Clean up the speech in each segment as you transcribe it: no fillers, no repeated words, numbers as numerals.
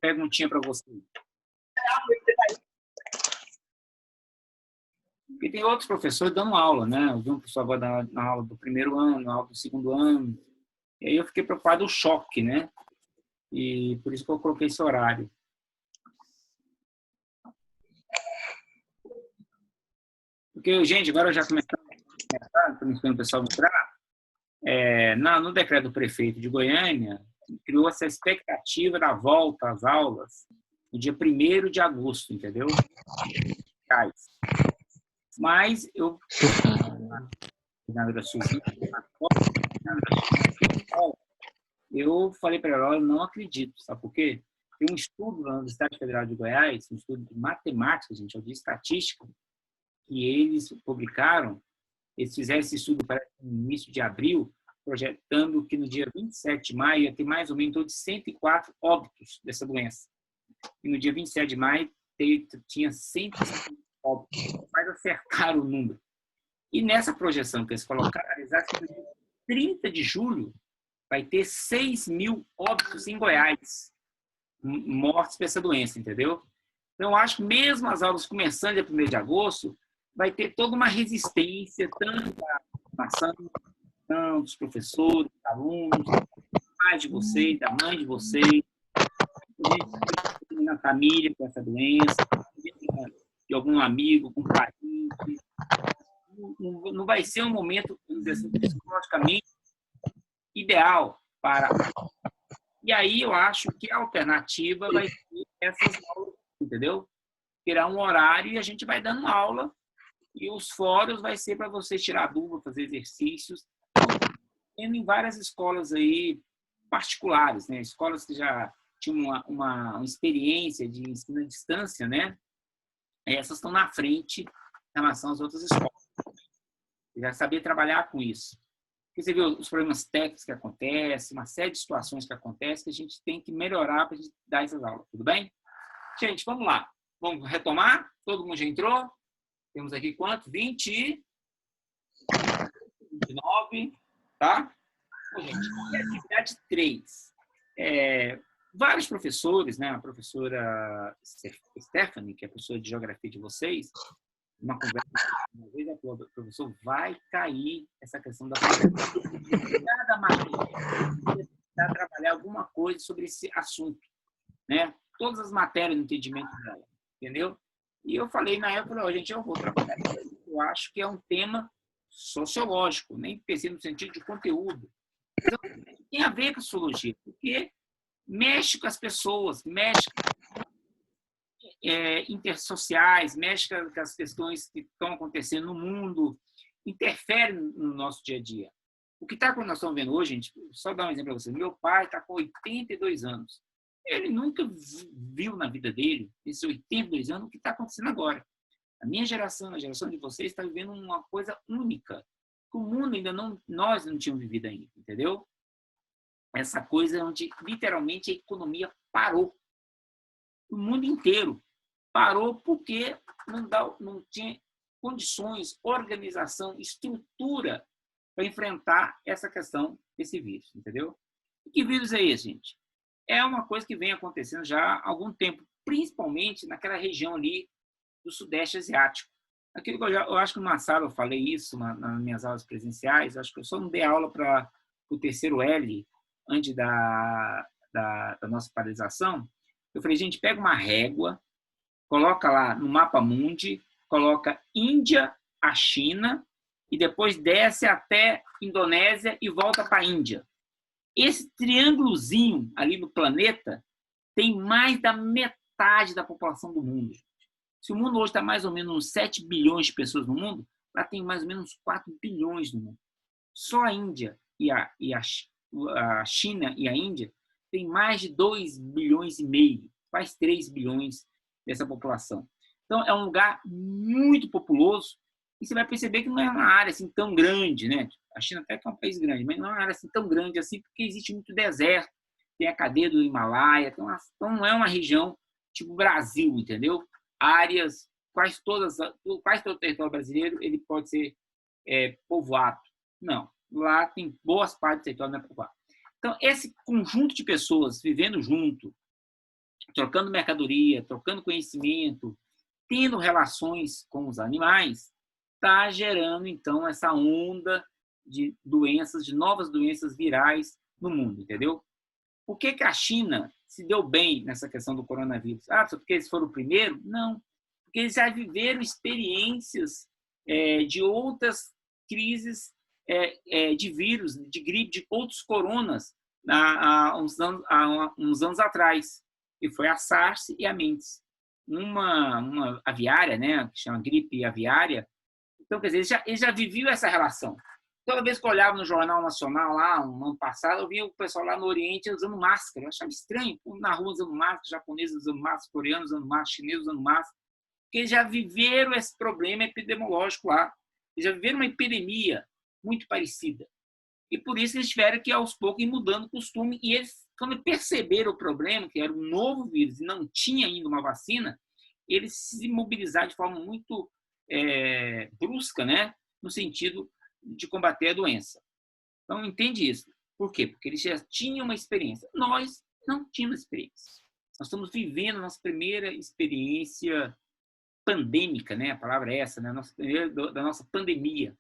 Perguntinha para você. Porque tem outros professores dando aula, né? Eu vi um professor agora na aula do primeiro ano, na aula do segundo ano. E aí eu fiquei preocupado, o choque, né? E por isso que eu coloquei esse horário. Porque, gente, agora já começamos o pessoal entrar. No decreto do prefeito de Goiânia, criou essa expectativa da volta às aulas no dia 1º de agosto, entendeu? Mas eu falei para ela, eu não acredito, sabe por quê? Tem um estudo na Universidade Federal de Goiás, um estudo de matemática, gente, de estatística, que eles publicaram. Eles fizeram esse estudo para no início de abril, projetando que no dia 27 de maio ia ter mais ou menos 104 óbitos dessa doença. E no dia 27 de maio tinha 105 óbitos. Mas acertaram o número. E nessa projeção que eles colocaram, exatamente no dia 30 de julho, vai ter 6.000 óbitos em Goiás, mortes por essa doença, entendeu? Então, eu acho que mesmo as aulas começando dia 1º de agosto, vai ter toda uma resistência, tanto da formação, tanto dos professores, dos alunos, da pai de vocês, da mãe de vocês, na família com essa doença, de algum amigo, com parente. Não vai ser um momento, vamos dizer assim, psicologicamente ideal para... E aí eu acho que a alternativa vai ser essas aulas, entendeu? Terá um horário e a gente vai dando aula. E os fóruns vai ser para você tirar dúvida, fazer exercícios. Tendo em várias escolas aí particulares, né? Escolas que já tinham uma experiência de ensino à distância, né? Essas estão na frente em relação às outras escolas. Já saber trabalhar com isso. Porque você vê os problemas técnicos que acontecem, uma série de situações que acontecem que a gente tem que melhorar para a gente dar essas aulas. Tudo bem? Gente, vamos lá. Vamos retomar? Todo mundo já entrou? Temos aqui quanto? 20, 29, tá? Bom, gente, e a atividade 3. Vários professores, né? A professora Stephanie, que é a professora de geografia de vocês, uma conversa uma vez, ela falou, professor, vai cair essa questão da cada matéria para trabalhar alguma coisa sobre esse assunto, né? Todas as matérias no entendimento dela, entendeu? E eu falei na época, gente, eu vou trabalhar com isso. Eu acho que é um tema sociológico, nem pensei no sentido de conteúdo. Então, tem a ver com a sociologia, porque mexe com as pessoas, mexe intersociais, mexe com as questões que estão acontecendo no mundo, interfere no nosso dia a dia. O que nós estamos vendo hoje, gente, só dar um exemplo para vocês. Meu pai está com 82 anos. Ele nunca viu na vida dele, esses 82 anos, o que está acontecendo agora. A minha geração, a geração de vocês, está vivendo uma coisa única, que o mundo ainda não, nós não tínhamos vivido ainda, entendeu? Essa coisa onde, literalmente, a economia parou. O mundo inteiro parou porque não tinha condições, organização, estrutura para enfrentar essa questão desse vírus, entendeu? E que vírus é esse, gente? É uma coisa que vem acontecendo já há algum tempo, principalmente naquela região ali do Sudeste Asiático. Aquilo que eu acho que numa sala eu falei isso nas minhas aulas presenciais, acho que eu só não dei aula para o terceiro L, antes da nossa paralisação. Eu falei, gente, pega uma régua, coloca lá no mapa mundi, coloca Índia, a China, e depois desce até Indonésia e volta para a Índia. Esse triângulozinho ali no planeta tem mais da metade da população do mundo. Se o mundo hoje está mais ou menos uns 7 bilhões de pessoas no mundo, lá tem mais ou menos 4 bilhões no mundo. Só a Índia e a China e a Índia tem mais de 2 bilhões e meio, quase 3 bilhões dessa população. Então, é um lugar muito populoso e você vai perceber que não é uma área assim tão grande, né? A China até que é um país grande, mas não é uma área assim tão grande assim, porque existe muito deserto, tem a cadeia do Himalaia, então não é uma região tipo Brasil, entendeu? Áreas, quase todo o território brasileiro ele pode ser povoado. Não, lá tem boas partes do território não é povoado. Então, esse conjunto de pessoas vivendo junto, trocando mercadoria, trocando conhecimento, tendo relações com os animais, está gerando, então, essa onda de doenças, de novas doenças virais no mundo, entendeu? Por que a China se deu bem nessa questão do coronavírus? Só porque eles foram o primeiro? Não. Porque eles já viveram experiências de outras crises de vírus, de gripe, de outros coronas há uns anos atrás, que foi a SARS e a MERS. Uma aviária, né, que chama gripe aviária. Então, quer dizer, eles já viviam essa relação. Toda vez que eu olhava no Jornal Nacional, lá, no ano passado, eu via o pessoal lá no Oriente usando máscara. Eu achava estranho, na rua usando máscara, japoneses usando máscara, coreanos usando máscara, chineses usando máscara, porque eles já viveram esse problema epidemiológico lá. Eles já viveram uma epidemia muito parecida. E por isso eles tiveram que, aos poucos, ir mudando o costume. E eles, quando perceberam o problema, que era um novo vírus e não tinha ainda uma vacina, eles se mobilizaram de forma muito brusca, né? No sentido de combater a doença. Então, entende isso. Por quê? Porque eles já tinham uma experiência. Nós não tínhamos experiência. Nós estamos vivendo a nossa primeira experiência pandêmica, né? A palavra é essa, né? Da nossa pandemia.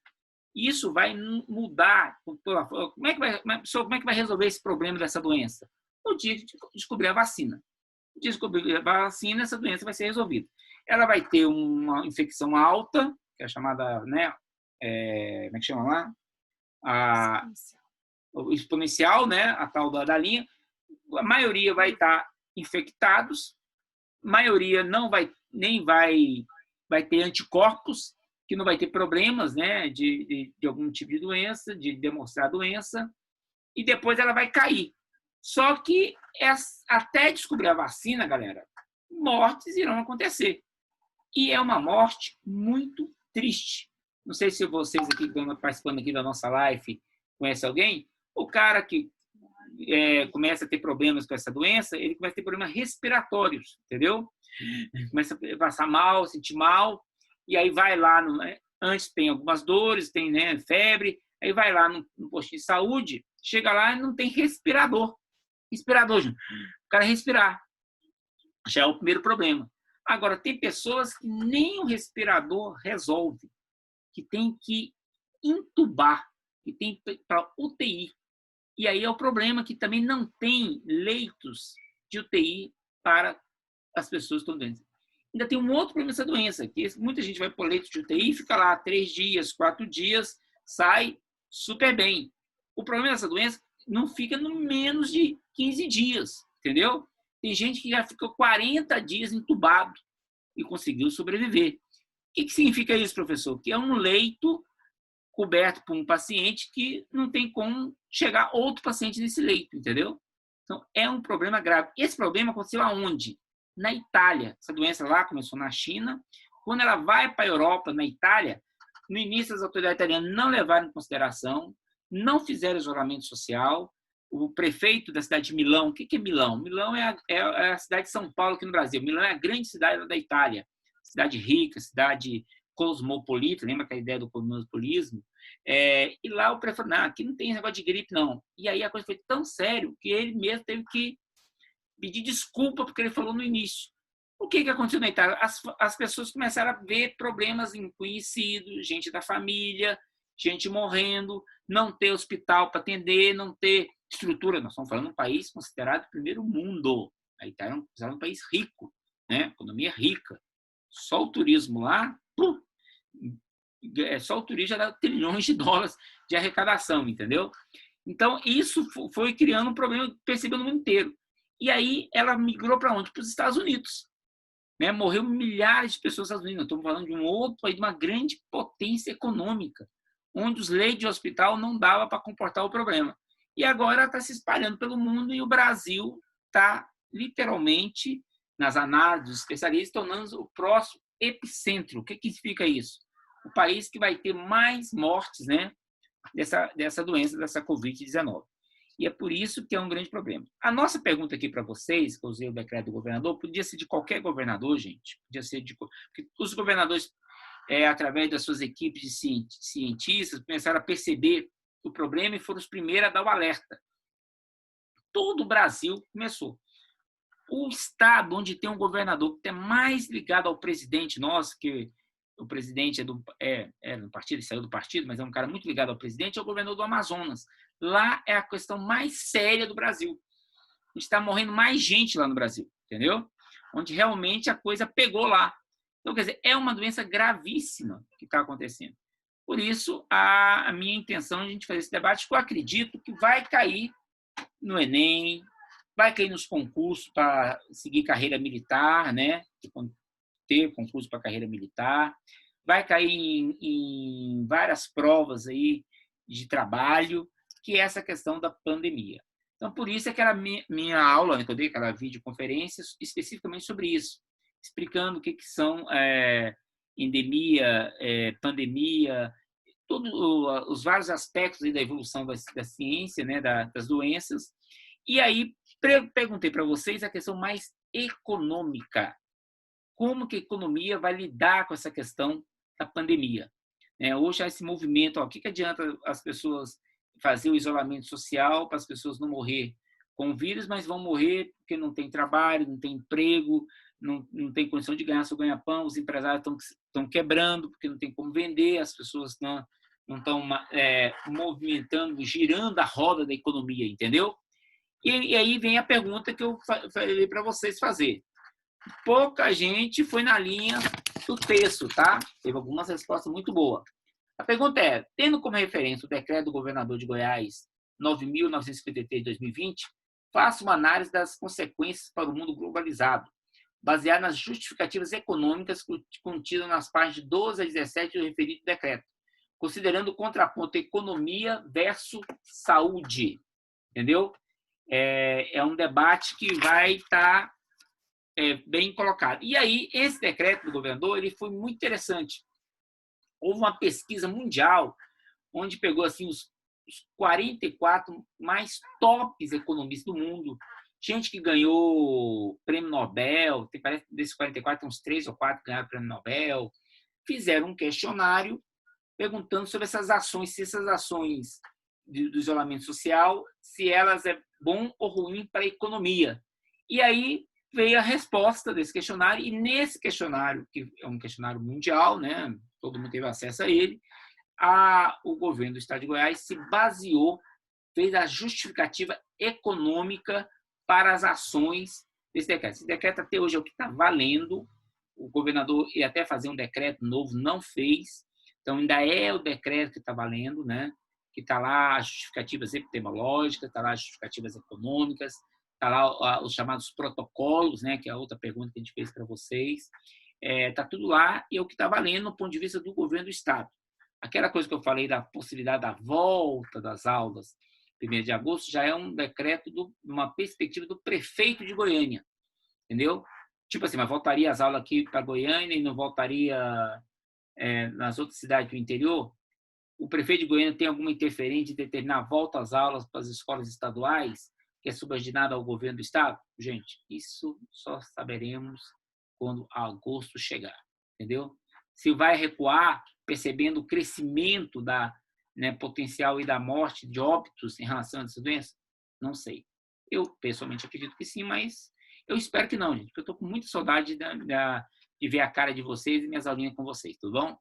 E isso vai mudar. Como é que vai resolver esse problema dessa doença? No dia que descobrir a vacina. No dia que descobrir a vacina, essa doença vai ser resolvida. Ela vai ter uma infecção alta, que é a chamada, né? Como é que chama lá? O exponencial, né? A tal da linha. A maioria vai estar infectados, a maioria não vai ter anticorpos, que não vai ter problemas, né? De algum tipo de doença, de demonstrar a doença, e depois ela vai cair. Só que até descobrir a vacina, galera, mortes irão acontecer. E é uma morte muito triste. Não sei se vocês aqui, participando aqui da nossa live, conhecem alguém. O cara que começa a ter problemas com essa doença, ele começa a ter problemas respiratórios, entendeu? Começa a passar mal, sentir mal, e aí vai lá, antes tem algumas dores, tem, né, febre, aí vai lá no postinho de saúde, chega lá e não tem respirador. Respirador, gente. O cara respirar. Já é o primeiro problema. Agora, tem pessoas que nem o respirador resolve, que tem que intubar, que tem para UTI. E aí é o problema que também não tem leitos de UTI para as pessoas que estão doentes. Ainda tem um outro problema dessa doença, que muita gente vai para o leito de UTI, fica lá 3 dias, 4 dias, sai super bem. O problema dessa doença não fica no menos de 15 dias, entendeu? Tem gente que já ficou 40 dias entubado e conseguiu sobreviver. O que significa isso, professor? Que é um leito coberto por um paciente que não tem como chegar outro paciente nesse leito, entendeu? Então, é um problema grave. Esse problema aconteceu aonde? Na Itália. Essa doença lá começou na China. Quando ela vai para a Europa, na Itália, no início as autoridades italianas não levaram em consideração, não fizeram isolamento social. O prefeito da cidade de Milão, o que é Milão? Milão é a cidade de São Paulo aqui no Brasil. Milão é a grande cidade da Itália. Cidade rica, cidade cosmopolita, lembra que a ideia do cosmopolitismo? E lá o prefeito falou, aqui não tem negócio de gripe, não. E aí a coisa foi tão sério que ele mesmo teve que pedir desculpa porque ele falou no início. O que aconteceu na Itália? As pessoas começaram a ver problemas em conhecidos, gente da família, gente morrendo, não ter hospital para atender, não ter estrutura. Nós estamos falando de um país considerado primeiro mundo. A Itália é um país rico, né? Economia rica. Só o turismo lá, só o turismo já dá trilhões de dólares de arrecadação, entendeu? Então, isso foi criando um problema percebido no mundo inteiro. E aí, ela migrou para onde? Para os Estados Unidos. Né? Morreu milhares de pessoas nos Estados Unidos. Estamos falando de um outro país, de uma grande potência econômica, onde os leitos de hospital não dava para comportar o problema. E agora está se espalhando pelo mundo e o Brasil está, literalmente, nas análises dos especialistas, tornando o próximo epicentro. O que significa isso? O país que vai ter mais mortes, né, dessa doença, dessa Covid-19. E é por isso que é um grande problema. A nossa pergunta aqui para vocês, que eu usei o decreto do governador, podia ser de qualquer governador, gente. Podia ser porque os governadores, através das suas equipes de cientistas, começaram a perceber o problema e foram os primeiros a dar o alerta. todo o Brasil começou. O estado onde tem um governador que é mais ligado ao presidente nosso, que o presidente é do partido, ele saiu do partido, mas é um cara muito ligado ao presidente, é o governador do Amazonas. Lá é a questão mais séria do Brasil. A gente está morrendo mais gente lá no Brasil, entendeu? Onde realmente a coisa pegou lá. Então, quer dizer, é uma doença gravíssima que está acontecendo. Por isso, a minha intenção é a gente fazer esse debate, que eu acredito que vai cair no Enem, vai cair nos concursos para seguir carreira militar, né? Ter concurso para carreira militar, vai cair em várias provas aí de trabalho, que é essa questão da pandemia. Então, por isso, aquela minha aula, né, que eu dei aquela videoconferência, especificamente sobre isso, explicando o que são endemia, pandemia, todos os vários aspectos aí da evolução da ciência, né, das doenças. E aí, perguntei para vocês a questão mais econômica. Como que a economia vai lidar com essa questão da pandemia? Hoje há esse movimento, o que adianta as pessoas fazer o isolamento social para as pessoas não morrer com o vírus, mas vão morrer porque não tem trabalho, não tem emprego, não tem condição de ganhar seu ganha-pão, os empresários estão quebrando porque não tem como vender, as pessoas não estão movimentando, girando a roda da economia, entendeu? E aí vem a pergunta que eu falei para vocês fazer. Pouca gente foi na linha do texto, tá? Teve algumas respostas muito boas. A pergunta é, tendo como referência o decreto do governador de Goiás 9.953 de 2020, faça uma análise das consequências para o mundo globalizado, baseada nas justificativas econômicas contidas nas páginas de 12 a 17 do referido decreto, considerando o contraponto economia versus saúde. Entendeu? É um debate que vai estar bem colocado. E aí, esse decreto do governador ele foi muito interessante. Houve uma pesquisa mundial onde pegou assim, os 44 mais tops economistas do mundo, gente que ganhou prêmio Nobel, parece que desses 44, tem uns 3 ou 4 que ganharam prêmio Nobel, fizeram um questionário perguntando sobre essas ações, se essas ações do isolamento social, se elas é bom ou ruim para a economia. E aí veio a resposta desse questionário, e nesse questionário, que é um questionário mundial, né, todo mundo teve acesso a ele, o governo do estado de Goiás se baseou, fez a justificativa econômica para as ações desse decreto. Esse decreto até hoje é o que está valendo, o governador ia até fazer um decreto novo, não fez, então ainda é o decreto que está valendo, né? Que está lá as justificativas epidemiológicas, está lá as justificativas econômicas, está lá os chamados protocolos, né? Que é a outra pergunta que a gente fez para vocês. Está tudo lá e é o que está valendo do ponto de vista do governo do estado. Aquela coisa que eu falei da possibilidade da volta das aulas 1º de agosto já é um decreto uma perspectiva do prefeito de Goiânia, entendeu? Tipo assim, mas voltaria as aulas aqui para Goiânia e não voltaria nas outras cidades do interior? O prefeito de Goiânia tem alguma interferência de determinar a volta às aulas para as escolas estaduais, que é subordinada ao governo do estado? Gente, isso só saberemos quando agosto chegar, entendeu? Se vai recuar, percebendo o crescimento potencial e da morte, de óbitos em relação a essa doença? Não sei. Eu, pessoalmente, acredito que sim, mas eu espero que não, gente, porque eu estou com muita saudade de ver a cara de vocês e minhas aulinhas com vocês, tudo bom?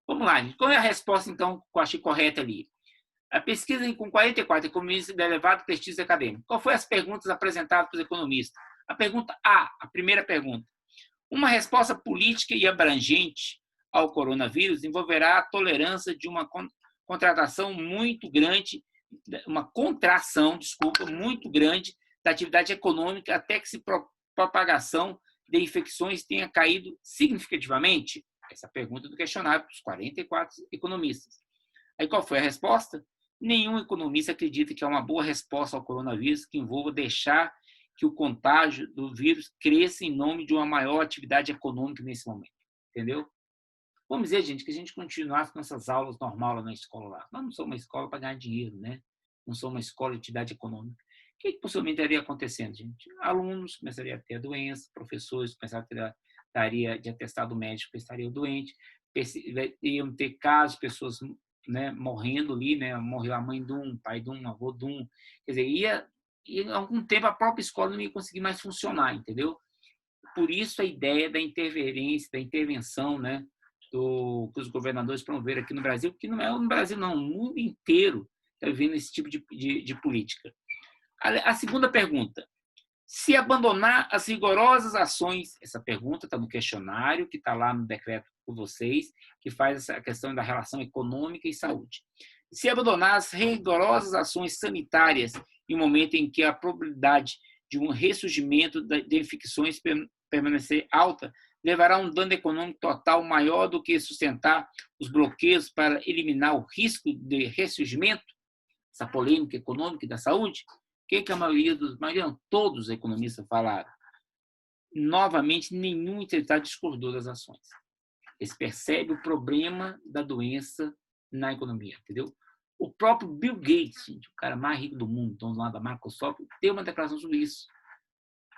Vamos lá, gente. Qual é a resposta, então, que eu achei correta ali? A pesquisa com 44 economistas de elevado prestígio acadêmico. Qual foram as perguntas apresentadas pelos economistas? A pergunta A, a primeira pergunta. Uma resposta política e abrangente ao coronavírus envolverá a tolerância de uma contratação muito grande, muito grande da atividade econômica até que a propagação de infecções tenha caído significativamente? Essa pergunta do questionário dos 44 economistas. Aí qual foi a resposta? Nenhum economista acredita que é uma boa resposta ao coronavírus que envolva deixar que o contágio do vírus cresça em nome de uma maior atividade econômica nesse momento. Entendeu? Vamos dizer, gente, que a gente continuasse com essas aulas normais lá na escola lá. Nós não somos uma escola para ganhar dinheiro, né? Não somos uma escola de atividade econômica. O que possivelmente estaria acontecendo, gente? Alunos começariam a ter a doença, professores começariam a ter de atestado médico, estariam doentes, iam ter casos, pessoas, né, morrendo ali, né? Morreu a mãe de um, pai de um, avô de um. Quer dizer, ia e em algum tempo a própria escola não ia conseguir mais funcionar, entendeu? Por isso a ideia da interferência, da intervenção, né, que os governadores promoveram aqui no Brasil, que não é no Brasil, não, o mundo inteiro está vivendo esse tipo de política. A segunda pergunta: se abandonar as rigorosas ações, essa pergunta está no questionário, que está lá no decreto por vocês, que faz essa questão da relação econômica e saúde. Se abandonar as rigorosas ações sanitárias em um momento em que a probabilidade de um ressurgimento de infecções permanecer alta, levará a um dano econômico total maior do que sustentar os bloqueios para eliminar o risco de ressurgimento, essa polêmica econômica e da saúde. O que a maioria todos os economistas falaram? Novamente, nenhum entrevistado discordou das ações. Eles percebem o problema da doença na economia, entendeu? O próprio Bill Gates, gente, o cara mais rico do mundo, dono lá da Microsoft, deu uma declaração sobre isso.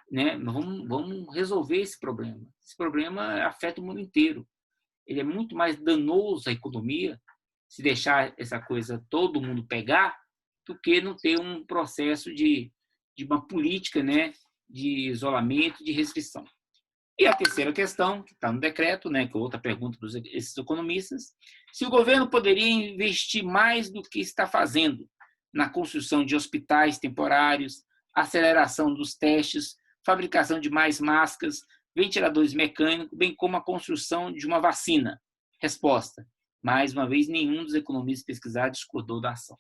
Né? Vamos resolver esse problema. Esse problema afeta o mundo inteiro. Ele é muito mais danoso à economia se deixar essa coisa todo mundo pegar do que não ter um processo de uma política, né, de isolamento, de restrição. E a terceira questão, que está no decreto, né, que é outra pergunta desses economistas: se o governo poderia investir mais do que está fazendo na construção de hospitais temporários, aceleração dos testes, fabricação de mais máscaras, ventiladores mecânicos, bem como a construção de uma vacina. Resposta: mais uma vez, nenhum dos economistas pesquisados discordou da ação.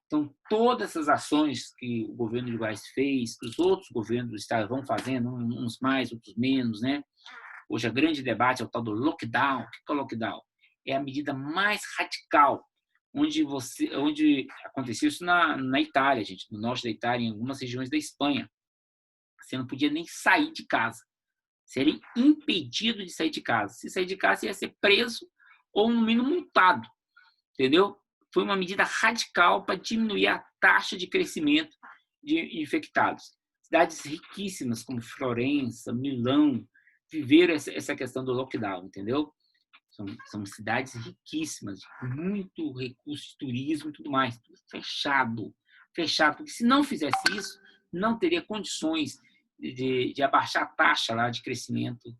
Então, todas essas ações que o governo de Goiás fez, que os outros governos do estado vão fazendo, uns mais, outros menos, né? Hoje, o grande debate é o tal do lockdown. O que é o lockdown? É a medida mais radical, onde aconteceu isso na Itália, gente, no norte da Itália, em algumas regiões da Espanha. Você não podia nem sair de casa. Seria impedido de sair de casa. Se sair de casa, você ia ser preso ou, no mínimo, multado. Entendeu? Foi uma medida radical para diminuir a taxa de crescimento de infectados. Cidades riquíssimas, como Florença, Milão, viveram essa questão do lockdown, entendeu? São cidades riquíssimas, muito recurso de turismo e tudo mais. Tudo fechado. Porque se não fizesse isso, não teria condições de abaixar a taxa lá de crescimento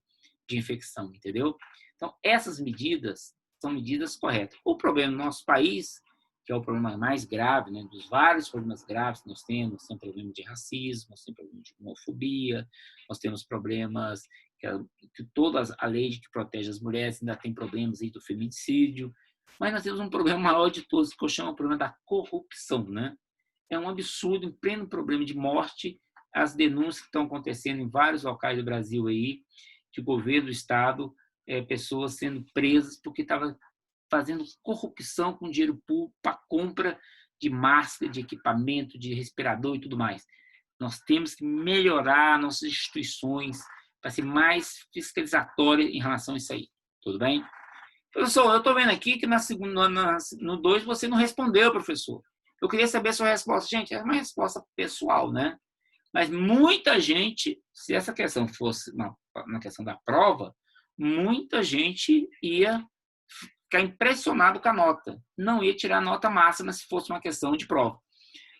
de infecção, entendeu? Então, essas medidas são medidas corretas. O problema no nosso país, que é o problema mais grave, né, dos vários problemas graves que nós temos problema de racismo, nós temos problema de homofobia, nós temos problemas que toda a lei que protege as mulheres ainda tem problemas aí do feminicídio, mas nós temos um problema maior de todos, que eu chamo o problema da corrupção, né? É um absurdo, em pleno problema de morte, as denúncias que estão acontecendo em vários locais do Brasil aí, de governo do Estado, pessoas sendo presas porque estavam fazendo corrupção com dinheiro público para compra de máscara, de equipamento, de respirador e tudo mais. Nós temos que melhorar nossas instituições para ser mais fiscalizatória em relação a isso aí. Tudo bem? Professor, eu estou vendo aqui que no 2 você não respondeu, professor. Eu queria saber a sua resposta. Gente, é uma resposta pessoal, né? Mas muita gente, se essa questão fosse na questão da prova, muita gente ia ficar impressionado com a nota. Não ia tirar a nota máxima se fosse uma questão de prova.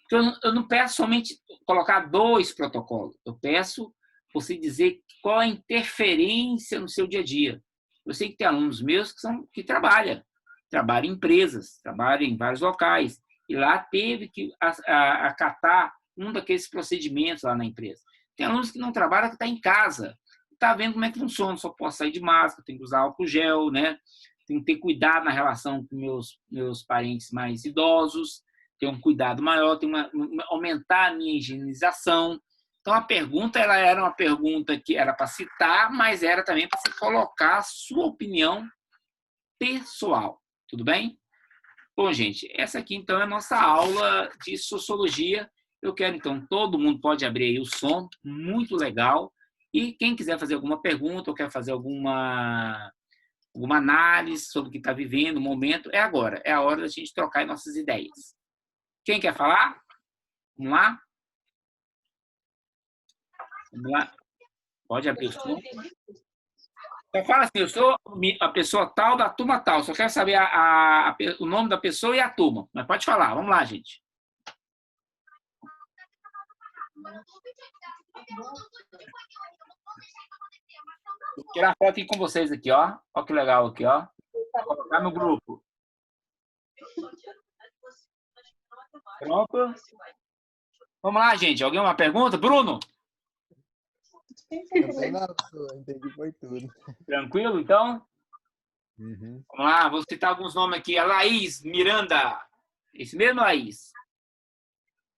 Então, eu não peço somente colocar 2 protocolos. Eu peço você dizer qual a interferência no seu dia a dia. Eu sei que tem alunos meus que trabalham em empresas, trabalham em vários locais, e lá teve que acatar um daqueles procedimentos lá na empresa. Tem alunos que não trabalham, que está em casa, está vendo como é que funciona, só posso sair de máscara, tem que usar álcool gel, né? Tem que ter cuidado na relação com meus parentes mais idosos, ter um cuidado maior, aumentar a minha higienização. Então, a pergunta ela era uma pergunta que era para citar, mas era também para você colocar a sua opinião pessoal. Tudo bem? Bom, gente, essa aqui, então, é a nossa aula de sociologia. Eu quero, então, todo mundo pode abrir aí o som, muito legal. E quem quiser fazer alguma pergunta ou quer fazer alguma análise sobre o que está vivendo, o momento, é agora. É a hora da gente trocar nossas ideias. Quem quer falar? Vamos lá? Vamos lá. Pode abrir o som. Então, fala assim, eu sou a pessoa tal da turma tal. Só quero saber o nome da pessoa e a turma. Mas pode falar. Vamos lá, gente. Vou tirar foto aqui com vocês aqui, ó. Ó que legal aqui, ó. Vou colocar no grupo. Pronto? Vamos lá, gente. Alguém uma pergunta? Bruno? Não tem nada, professor. Entendi, foi tudo. Tranquilo, então? Uhum. Vamos lá, vou citar alguns nomes aqui. A Laís Miranda. Esse mesmo, Laís?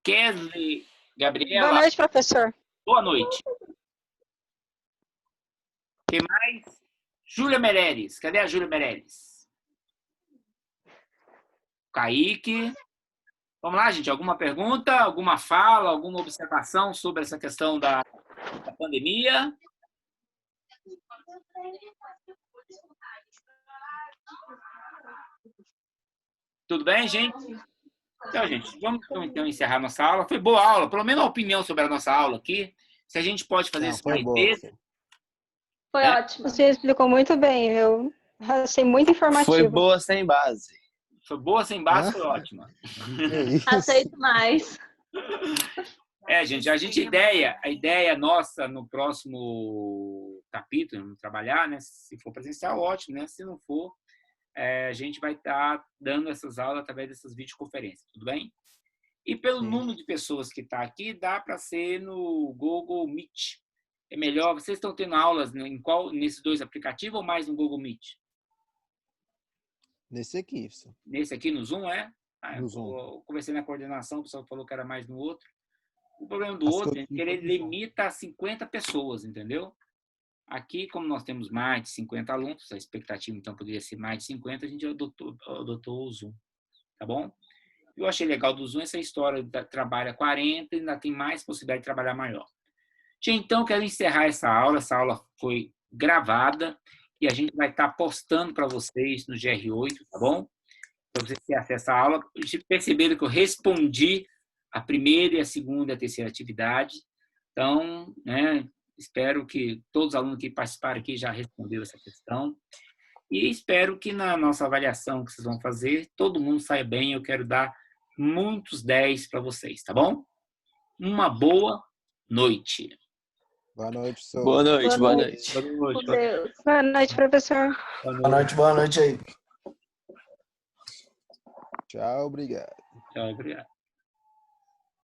Kesley Gabriela. Boa noite, professor. Boa noite. Quem mais? Júlia Meirelles. Cadê a Júlia Meirelles? Kaique. Vamos lá, gente. Alguma pergunta, alguma fala, alguma observação sobre essa questão da pandemia? Tudo bem, gente? Então, gente, vamos então encerrar nossa aula. Foi boa aula, pelo menos a opinião sobre a nossa aula aqui. Se a gente pode fazer isso mais vezes. Foi ótimo. Você explicou muito bem. Eu achei muito informativo. Foi boa sem base. Foi boa sem base, foi ótima. Aceito mais. Gente, a ideia nossa no próximo capítulo, trabalhar, né? Se for presencial, ótimo, né? Se não for, a gente vai estar dando essas aulas através dessas videoconferências, tudo bem? E pelo número de pessoas que está aqui, dá para ser no Google Meet. É melhor, vocês estão tendo aulas nesses dois aplicativos ou mais no Google Meet? Nesse aqui, professor. Nesse aqui, no Zoom, é? No Zoom. Eu conversei na coordenação, o pessoal falou que era mais no outro. O problema do outro é que ele limita a 50 pessoas, entendeu? Aqui, como nós temos mais de 50 alunos, a expectativa, então, poderia ser mais de 50, a gente adotou o Zoom, tá bom? Eu achei legal do Zoom essa história, trabalha 40 e ainda tem mais possibilidade de trabalhar maior. Gente, então, quero encerrar essa aula foi gravada e a gente vai estar postando para vocês no GR8, tá bom? Para vocês terem acesso à aula. Perceberam que eu respondi a primeira, a segunda e a terceira atividade. Então, né, espero que todos os alunos que participaram aqui já responderam essa questão. E espero que na nossa avaliação que vocês vão fazer, todo mundo saia bem. Eu quero dar muitos 10 para vocês, tá bom? Uma boa noite. Boa noite, professor. Boa noite, boa noite. Com Deus. Boa noite, professor. Boa noite aí. Tchau, obrigado. Tchau, obrigado.